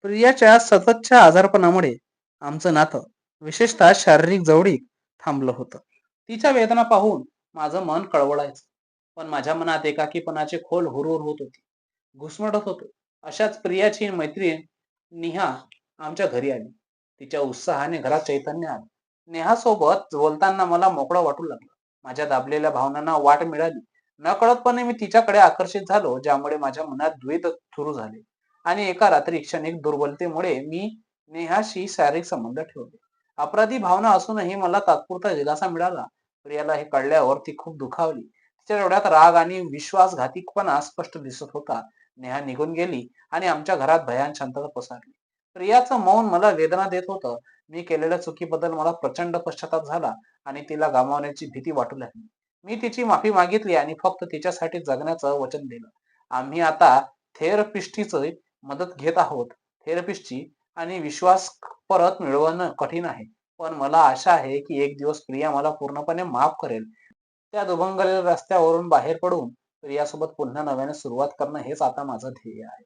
प्रियाच्या सततच्या आजारपणामुळे आमचं नातं, विशेषतः शारीरिक जवळीक थांबलं होतं. तिच्या वेदना पाहून माझं मन कळवळायचं, पण माझ्या मनात एकाकीपणाची खोल हुरहुर होत होती. घुसमटत होतो. अशाच प्रियाची मैत्रीण नेहा आमच्या घरी आली. तिच्या उत्साहाने घरात चैतन्य आलं. नेहासोबत बोलताना मला मोकळं वाटू लागलं. माझ्या दाबलेल्या भावनांना वाट मिळाली. नकळतपणे मी तिच्याकडे आकर्षित झालो, ज्यामुळे माझ्या मनात द्वैत सुरू झाले. आणि एका रात्री क्षणिक दुर्बलतेमुळे मी नेहाशी शारीरिक संबंध ठेवले. अपराधी भावना असूनही मला तात्पुरता दिलासा मिळाला. प्रियाला हे कळल्यावर ती खूप दुखावली. तिच्या डोळ्यात राग आणि विश्वासघातीपणा स्पष्ट दिसत होता. नेहा निघून गेली आणि आमच्या घरात भयान शांतता पसरली. प्रियाचं मौन मला वेदना देत होतं. मी केलेल्या चुकीबद्दल मला प्रचंड पश्चाताप झाला आणि तिला गमावण्याची भीती वाटू लागली. मी तिची माफी मागितली आणि फक्त तिच्यासाठी जगण्याचं वचन दिलं. आम्ही आता थेरपिस्टची मदत घेत आहोत, थेरपिस्टची, आणि विश्वास परत मिळवणं कठीण आहे. पण मला आशा आहे की एक दिवस प्रिया मला पूर्णपणे माफ करेल. त्या दुभंगलेल्या रस्त्यावरून बाहेर पडून प्रियासोबत पुन्हा नव्याने सुरुवात करणं हेच आता माझं ध्येय आहे.